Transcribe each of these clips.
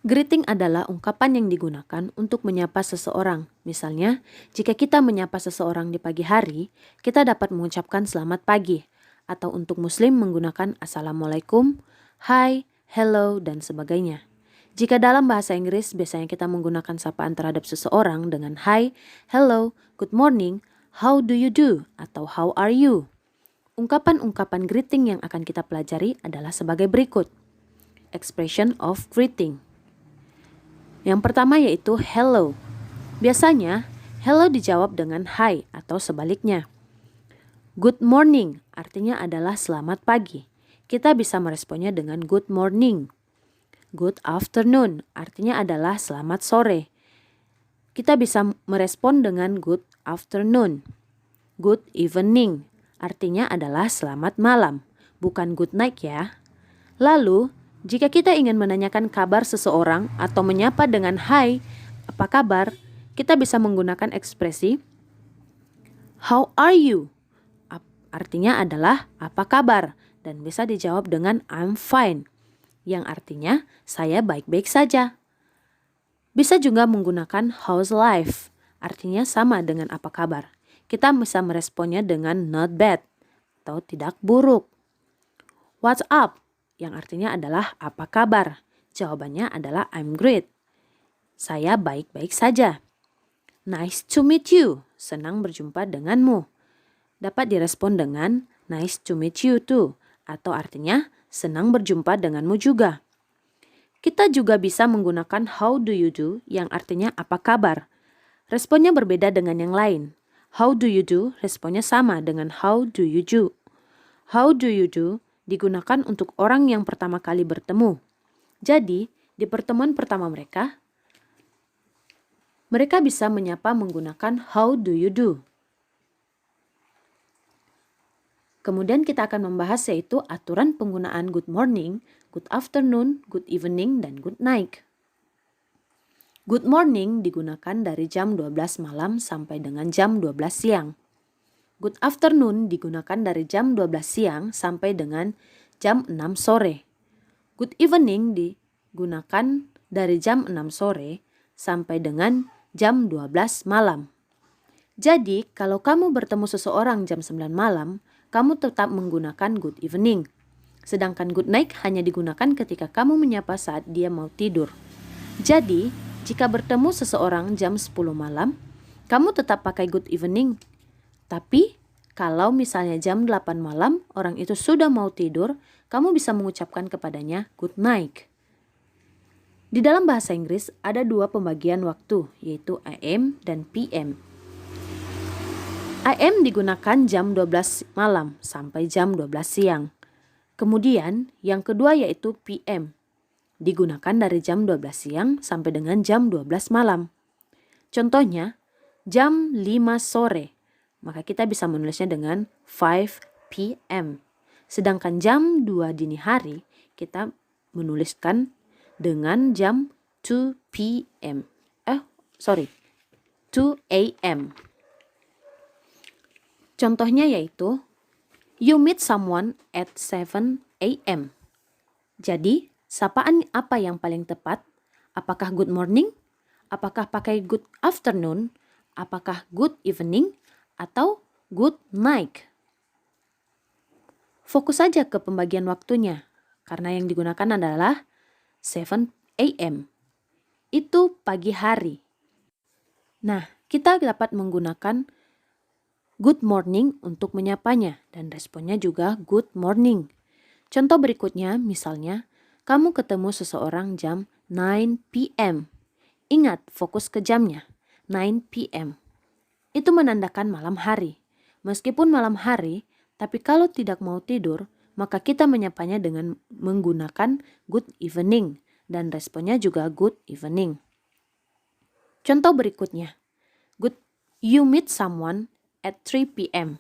Greeting adalah ungkapan yang digunakan untuk menyapa seseorang. Misalnya, jika kita menyapa seseorang di pagi hari, kita dapat mengucapkan selamat pagi. Atau untuk muslim menggunakan assalamualaikum, hi, hello, dan sebagainya. Jika dalam bahasa Inggris, biasanya kita menggunakan sapaan terhadap seseorang dengan hi, hello, good morning, how do you do, atau how are you. Ungkapan-ungkapan greeting yang akan kita pelajari adalah sebagai berikut. Expression of greeting. Yang pertama yaitu hello. Biasanya, hello dijawab dengan hi atau sebaliknya. Good morning artinya adalah selamat pagi. Kita bisa meresponnya dengan good morning. Good afternoon artinya adalah selamat sore. Kita bisa merespon dengan good afternoon. Good evening artinya adalah selamat malam, bukan good night ya. Lalu, jika kita ingin menanyakan kabar seseorang atau menyapa dengan hai, apa kabar? Kita bisa menggunakan ekspresi how are you? Artinya adalah apa kabar? Dan bisa dijawab dengan I'm fine, yang artinya saya baik-baik saja. Bisa juga menggunakan how's life, artinya sama dengan apa kabar. Kita bisa meresponnya dengan not bad atau tidak buruk. What's up? Yang artinya adalah apa kabar? Jawabannya adalah I'm great. Saya baik-baik saja. Nice to meet you. Senang berjumpa denganmu. Dapat direspon dengan nice to meet you too. Atau artinya senang berjumpa denganmu juga. Kita juga bisa menggunakan how do you do yang artinya apa kabar. Responnya berbeda dengan yang lain. How do you do responnya sama dengan how do you do. How do you do digunakan untuk orang yang pertama kali bertemu. Jadi, di pertemuan pertama mereka bisa menyapa menggunakan how do you do. Kemudian kita akan membahas yaitu aturan penggunaan good morning, good afternoon, good evening, dan good night. Good morning digunakan dari jam 12 malam sampai dengan jam 12 siang. Good afternoon digunakan dari jam 12 siang sampai dengan jam 6 sore. Good evening digunakan dari jam 6 sore sampai dengan jam 12 malam. Jadi, kalau kamu bertemu seseorang jam 9 malam, kamu tetap menggunakan good evening. Sedangkan good night hanya digunakan ketika kamu menyapa saat dia mau tidur. Jadi, jika bertemu seseorang jam 10 malam, kamu tetap pakai good evening. Tapi, kalau misalnya jam 8 malam, orang itu sudah mau tidur, kamu bisa mengucapkan kepadanya good night. Di dalam bahasa Inggris, ada dua pembagian waktu, yaitu AM dan PM. AM digunakan jam 12 malam sampai jam 12 siang. Kemudian, yang kedua yaitu PM. Digunakan dari jam 12 siang sampai dengan jam 12 malam. Contohnya, jam 5 sore. Maka kita bisa menulisnya dengan 5 p.m. Sedangkan jam 2 dini hari kita menuliskan dengan jam 2 p.m. 2 a.m. Contohnya yaitu you meet someone at 7 a.m. Jadi, sapaan apa yang paling tepat? Apakah good morning? Apakah pakai good afternoon? Apakah good evening? Atau good night? Fokus saja ke pembagian waktunya, karena yang digunakan adalah 7 a.m. Itu pagi hari. Nah, kita dapat menggunakan good morning untuk menyapanya, dan responnya juga good morning. Contoh berikutnya, misalnya, kamu ketemu seseorang jam 9 p.m. Ingat, fokus ke jamnya, 9 p.m. Itu menandakan malam hari. Meskipun malam hari, tapi kalau tidak mau tidur, maka kita menyapanya dengan menggunakan good evening, dan responnya juga good evening. Contoh berikutnya, you meet someone at 3 p.m.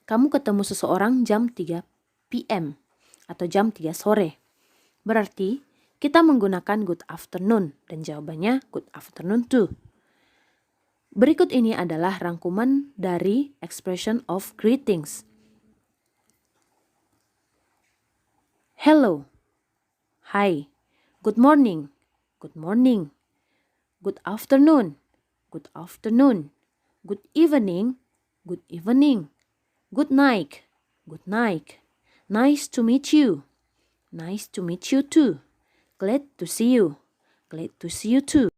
Kamu ketemu seseorang jam 3 p.m. atau jam 3 sore. Berarti kita menggunakan good afternoon, dan jawabannya good afternoon too. Berikut ini adalah rangkuman dari expression of greetings. Hello, hi, good morning, good morning. Good afternoon, good afternoon. Good evening, good evening. Good night, good night. Nice to meet you. Nice to meet you too. Glad to see you. Glad to see you too.